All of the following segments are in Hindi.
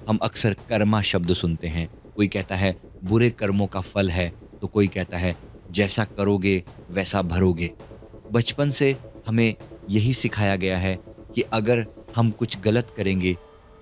हम अक्सर कर्मा शब्द सुनते हैं। कोई कहता है बुरे कर्मों का फल है, तो कोई कहता है जैसा करोगे वैसा भरोगे। बचपन से हमें यही सिखाया गया है कि अगर हम कुछ गलत करेंगे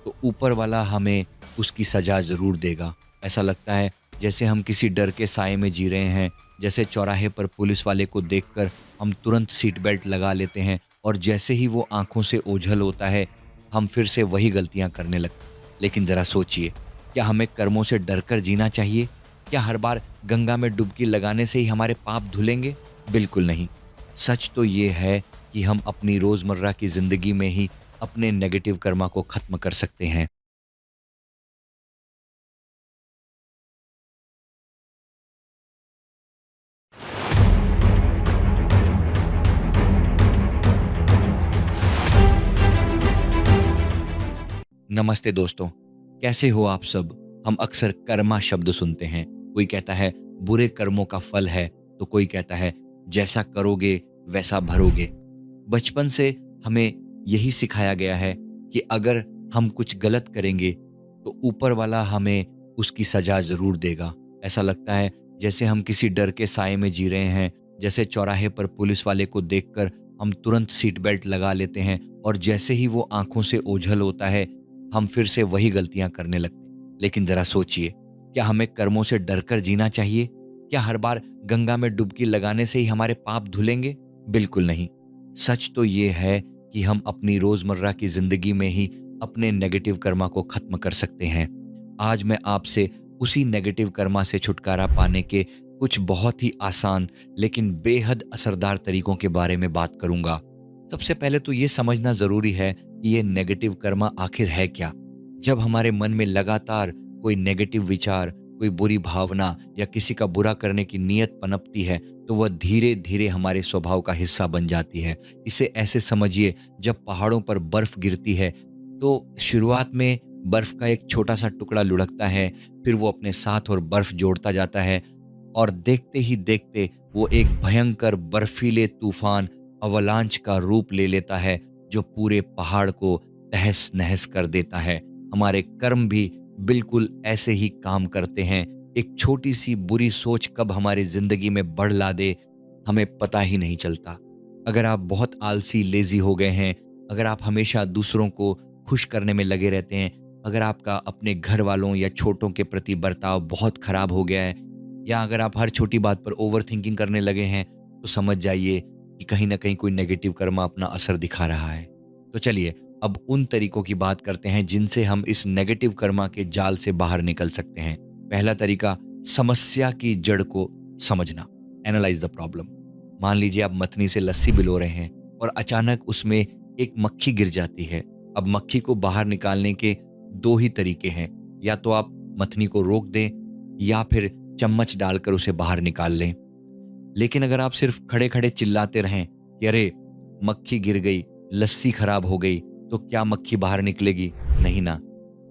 तो ऊपर वाला हमें उसकी सज़ा ज़रूर देगा। ऐसा लगता है जैसे हम किसी डर के साए में जी रहे हैं, जैसे चौराहे पर पुलिस वाले को देखकर हम तुरंत सीट बेल्ट लगा लेते हैं और जैसे ही वो आँखों से ओझल होता है, हम फिर से वही गलतियाँ करने लगते हैं। लेकिन ज़रा सोचिए, क्या हमें कर्मों से डरकर जीना चाहिए? क्या हर बार गंगा में डुबकी लगाने से ही हमारे पाप धुलेंगे? बिल्कुल नहीं। सच तो ये है कि हम अपनी रोज़मर्रा की ज़िंदगी में ही अपने नेगेटिव कर्मा को ख़त्म कर सकते हैं। नमस्ते दोस्तों, कैसे हो आप सब? हम अक्सर कर्मा शब्द सुनते हैं। कोई कहता है बुरे कर्मों का फल है, तो कोई कहता है जैसा करोगे वैसा भरोगे। बचपन से हमें यही सिखाया गया है कि अगर हम कुछ गलत करेंगे, तो ऊपर वाला हमें उसकी सज़ा ज़रूर देगा। ऐसा लगता है जैसे हम किसी डर के साए में जी रहे हैं, जैसे चौराहे पर पुलिस वाले को देखकर हम तुरंत सीट बेल्ट लगा लेते हैं और जैसे ही वो आँखों से ओझल होता है, हम फिर से वही गलतियाँ करने लगते हैं। लेकिन ज़रा सोचिए, क्या हमें कर्मों से डरकर जीना चाहिए? क्या हर बार गंगा में डुबकी लगाने से ही हमारे पाप धुलेंगे? बिल्कुल नहीं। सच तो ये है कि हम अपनी रोज़मर्रा की ज़िंदगी में ही अपने नेगेटिव कर्मा को ख़त्म कर सकते हैं। आज मैं आपसे उसी नेगेटिव कर्मा से छुटकारा पाने के कुछ बहुत ही आसान लेकिन बेहद असरदार तरीकों के बारे में बात करूँगा। सबसे पहले तो ये समझना ज़रूरी है कि ये नेगेटिव कर्मा आखिर है क्या? जब हमारे मन में लगातार कोई नेगेटिव विचार, कोई बुरी भावना या किसी का बुरा करने की नीयत पनपती है, तो वह धीरे-धीरे हमारे स्वभाव का हिस्सा बन जाती है। इसे ऐसे समझिए, जब पहाड़ों पर बर्फ गिरती है, तो शुरुआत में बर्फ का एक छोटा-सा टुकड़ा लुढ़कता है, फिर वो अपने साथ और बर्फ जोड़ता जाता है और देखते ही देखते वो एक भयंकर बर्फीले तूफान अवलांच का रूप ले लेता है, जो पूरे पहाड़ को तहस-नहस कर देता है। हमारे कर्म भी बिल्कुल ऐसे ही काम करते हैं। एक छोटी-सी बुरी सोच कब हमारी ज़िंदगी में बढ़ ला दे, हमें पता ही नहीं चलता। अगर आप बहुत आलसी, लेज़ी हो गए हैं, अगर आप हमेशा दूसरों को खुश करने में लगे रहते हैं, अगर आपका अपने घर वालों या छोटों के प्रति बर्ताव बहुत खराब हो गया है, या अगर आप हर छोटी बात पर ओवरथिंकिंग करने लगे हैं, तो समझ जाइए कि कहीं न कहीं कोई नेगेटिव कर्मा अपना असर दिखा रहा है। तो चलिए, अब उन तरीकों की बात करते हैं जिनसे हम इस नेगेटिव कर्मा के जाल से बाहर निकल सकते हैं। पहला तरीका, समस्या की जड़ को समझना, एनालाइज़ द प्रॉब्लम। मान लीजिए आप मथनी से लस्सी बिलो रहे हैं और अचानक उसमें एक मक्खी गिर जाती है। अब मक्खी को बाहर निकालने के 2 ही तरीके हैं, या तो आप मथनी को रोक दें या फिर चम्मच डालकर उसे बाहर निकाल लें। लेकिन अगर आप सिर्फ खड़े-खड़े चिल्लाते रहें कि अरे! मक्खी गिर गई, लस्सी खराब हो गई, तो क्या मक्खी बाहर निकलेगी? नहीं ना।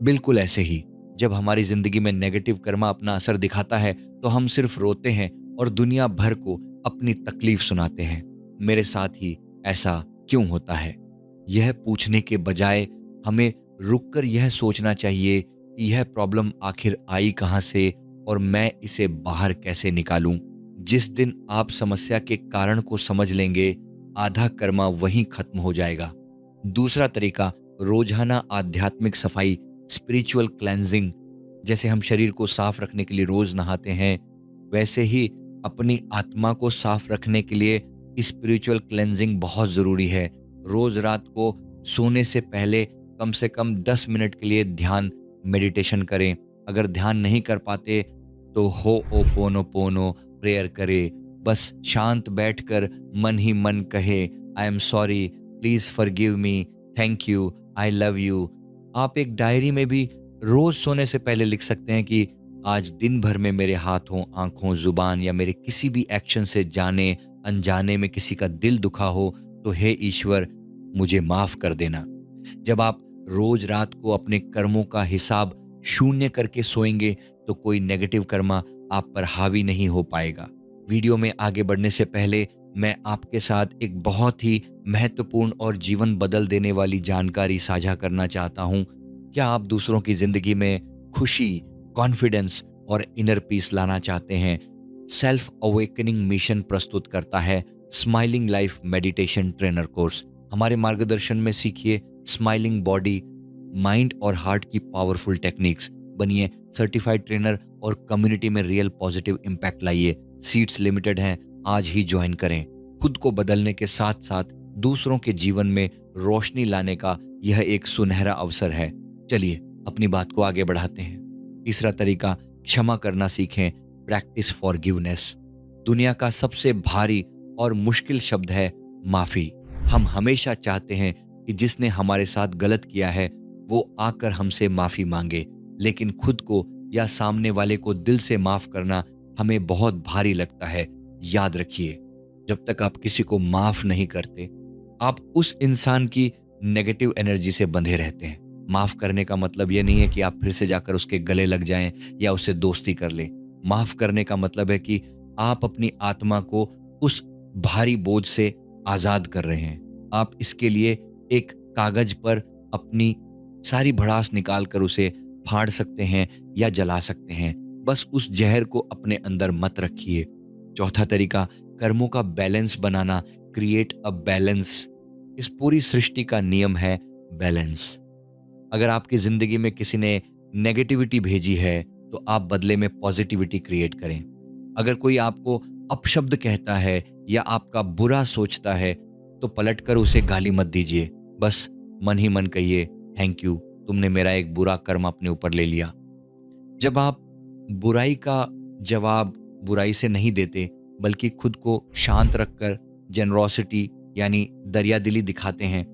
बिल्कुल ऐसे ही, जब हमारी ज़िंदगी में नेगेटिव कर्मा अपना असर दिखाता है, तो हम सिर्फ रोते हैं और दुनिया भर को अपनी तकलीफ सुनाते हैं। मेरे साथ ही ऐसा क्यों होता है? यह पूछने के बजाय हमें रुककर यह सोचना चाहिए कि यह प्रॉब्लम आखिर आई कहाँ से और मैं इसे बाहर कैसे निकालूं। जिस दिन आप समस्या के कारण को समझ लेंगे, आधा कर्मा वहीं खत्म हो जाएगा। दूसरा तरीका, रोजाना आध्यात्मिक सफाई, स्पिरिचुअल क्लेंजिंग। जैसे हम शरीर को साफ रखने के लिए रोज नहाते हैं, वैसे ही अपनी आत्मा को साफ रखने के लिए स्पिरिचुअल क्लेंजिंग बहुत ज़रूरी है। रोज रात को सोने से पहले कम से कम 10 मिनट के लिए ध्यान, मेडिटेशन करें। अगर ध्यान नहीं कर पाते, तो हो ओ पोनो पोनो प्रेयर करें। बस शांत बैठकर मन ही मन कहे, I am sorry, please forgive me, thank you, I love you. आप एक डायरी में भी रोज सोने से पहले लिख सकते हैं कि आज दिन भर में मेरे हाथों, आंखों, जुबान या मेरे किसी भी एक्शन से जाने अनजाने में किसी का दिल दुखा हो, तो हे ईश्वर, मुझे माफ कर देना। जब आप रोज रात को अपने कर्मों का हिसाब शून्य करके सोएंगे, तो कोई नेगेटिव कर्मा आप पर हावी नहीं हो पाएगा। वीडियो में आगे बढ़ने से पहले मैं आपके साथ एक बहुत ही महत्वपूर्ण और जीवन बदल देने वाली जानकारी साझा करना चाहता हूँ क्या आप दूसरों की ज़िंदगी में खुशी, कॉन्फिडेंस और इनर पीस लाना चाहते हैं? सेल्फ अवेकनिंग मिशन प्रस्तुत करता है smiling life meditation trainer course. हमारे मार्गदर्शन में सीखिए स्माइलिंग बॉडी, माइंड और हार्ट की पावरफुल टेक्निक्स। बनिए सर्टिफाइड ट्रेनर और कम्युनिटी में रियल पॉजिटिव इम्पैक्ट लाइए। सीट्स लिमिटेड हैं, आज ही ज्वाइन करें। खुद को बदलने के साथ साथ दूसरों के जीवन में रोशनी लाने का यह एक सुनहरा अवसर है। चलिए अपनी बात को आगे बढ़ाते हैं। तीसरा तरीका, क्षमा करना सीखें, प्रैक्टिस फॉरगिवनेस। दुनिया का सबसे भारी और मुश्किल शब्द है माफी। हम हमेशा चाहते हैं कि जिसने हमारे साथ गलत किया है वो आकर हमसे माफी मांगे, लेकिन खुद को या सामने वाले को दिल से माफ करना हमें बहुत भारी लगता है। याद रखिए, जब तक आप किसी को माफ नहीं करते, आप उस इंसान की नेगेटिव एनर्जी से बंधे रहते हैं। माफ करने का मतलब ये नहीं है कि आप फिर से जाकर उसके गले लग जाएं या उससे दोस्ती कर लें। माफ करने का मतलब है कि आप अपनी आत्मा को उस भारी बोझ से आजाद कर रहे हैं। आप इसके लिए एक कागज पर अपनी सारी भड़ास निकाल कर उसे फाड़ सकते हैं या जला सकते हैं। बस उस जहर को अपने अंदर मत रखिए। चौथा तरीका, कर्मों का balance banana, create a balance. इस पूरी सृष्टि का नियम है बैलेंस। अगर आपकी जिंदगी में किसी ने नेगेटिविटी भेजी है तो आप बदले में पॉजिटिविटी क्रिएट करें। अगर कोई आपको अपशब्द कहता है या आपका बुरा सोचता है तो पलटकर उसे गाली मत दीजिए। बस मन ही मन कहिए, थैंक यू, तुमने मेरा एक बुरा कर्म अपने ऊपर ले लिया। जब आप बुराई का जवाब बुराई से नहीं देते बल्कि खुद को शांत रखकर जेनरोसिटी यानी दरियादिली दिखाते हैं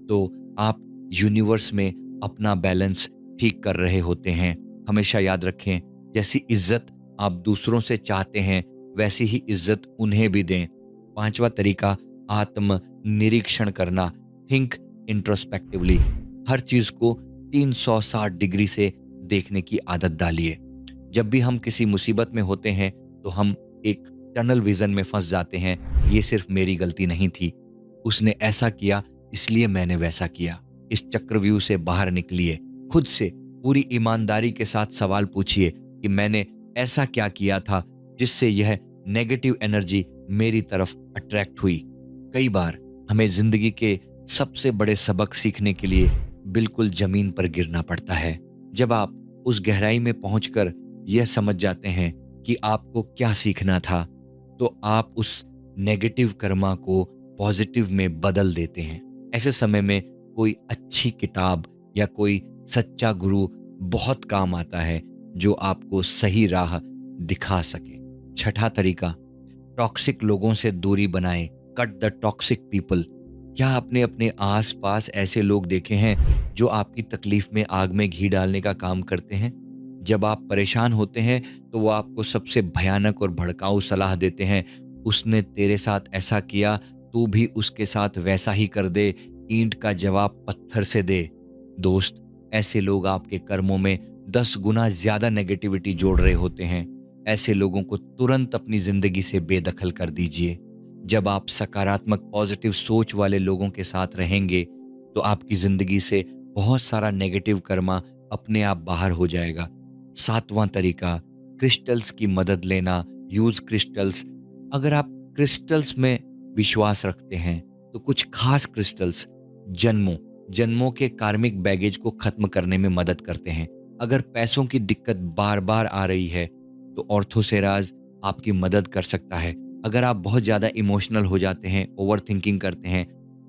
तो आप यूनिवर्स में अपना बैलेंस ठीक कर रहे होते हैं। हमेशा याद रखें, जैसी इज्जत आप दूसरों से चाहते हैं वैसी ही इज्जत उन्हें भी दें। पांचवा तरीका, आत्म निरीक्षण करना, थिंक इंट्रोस्पेक्टिवली। हर चीज को 360 डिग्री से देखने की आदत डालिए। जब भी हम किसी मुसीबत में होते हैं तो हम एक टनल विजन में फंस जाते हैं। ये सिर्फ मेरी गलती नहीं थी, उसने ऐसा किया इसलिए मैंने वैसा किया। इस चक्रव्यूह से बाहर निकलिए। खुद से पूरी ईमानदारी के साथ सवाल पूछिए कि मैंने ऐसा क्या किया था जिससे यह नेगेटिव एनर्जी मेरी तरफ अट्रैक्ट हुई। कई बार हमें जिंदगी के सबसे बड़े सबक सीखने के लिए बिल्कुल जमीन पर गिरना पड़ता है। जब आप उस गहराई में पहुंचकर यह समझ जाते हैं कि आपको क्या सीखना था तो आप उस नेगेटिव कर्मा को पॉजिटिव में बदल देते हैं। ऐसे समय में कोई अच्छी किताब या कोई सच्चा गुरु बहुत काम आता है जो आपको सही राह दिखा सके। छठा तरीका, टॉक्सिक लोगों से दूरी बनाएं, कट द टॉक्सिक पीपल। क्या आपने अपने आसपास ऐसे लोग देखे हैं जो आपकी तकलीफ में आग में घी डालने का काम करते हैं? जब आप परेशान होते हैं तो वो आपको सबसे भयानक और भड़काऊ सलाह देते हैं। उसने तेरे साथ ऐसा किया, तू भी उसके साथ वैसा ही कर दे, ईंट का जवाब पत्थर से दे। दोस्त, ऐसे लोग आपके कर्मों में 10 गुना ज्यादा नेगेटिविटी जोड़ रहे होते हैं। ऐसे लोगों को तुरंत अपनी जिंदगी से बेदखल कर दीजिए। जब आप सकारात्मक पॉजिटिव सोच वाले लोगों के साथ रहेंगे तो आपकी जिंदगी से बहुत सारा नेगेटिव कर्मा अपने आप बाहर हो जाएगा। सातवां तरीका, क्रिस्टल्स की मदद लेना, यूज क्रिस्टल्स। अगर आप क्रिस्टल्स में विश्वास रखते हैं तो कुछ खास क्रिस्टल्स जन्मों जन्मों के कार्मिक बैगेज को खत्म करने में मदद करते हैं। अगर पैसों की दिक्कत बार बार आ रही है तो ऑर्थोसेराज आपकी मदद कर सकता है। अगर आप बहुत ज़्यादा इमोशनल हो जाते हैं, ओवर थिंकिंग करते हैं,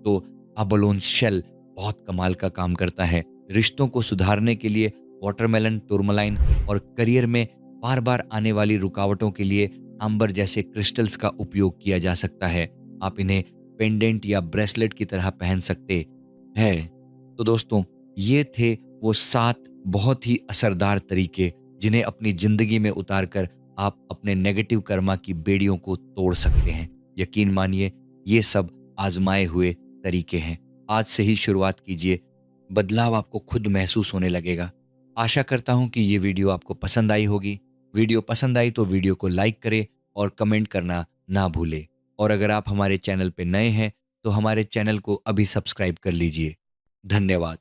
तो अबोलोन शेल बहुत कमाल का काम करता है। रिश्तों को सुधारने के लिए वाटरमेलन, टूरमलाइन और करियर में बार बार आने वाली रुकावटों के लिए आंबर जैसे क्रिस्टल्स का उपयोग किया जा सकता है। आप इन्हें पेंडेंट या ब्रेसलेट की तरह पहन सकते हैं। तो दोस्तों, ये थे वो 7 बहुत ही असरदार तरीके जिन्हें अपनी जिंदगी में उतारकर आप अपने नेगेटिव कर्मा की बेड़ियों को तोड़ सकते हैं। यकीन मानिए, ये सब आजमाए हुए तरीके हैं। आज से ही शुरुआत कीजिए, बदलाव आपको खुद महसूस होने लगेगा। आशा करता हूँ कि ये वीडियो आपको पसंद आई होगी। वीडियो पसंद आई तो वीडियो को लाइक करें और कमेंट करना ना भूलें। और अगर आप हमारे चैनल पे नए हैं तो हमारे चैनल को अभी सब्सक्राइब कर लीजिए। धन्यवाद।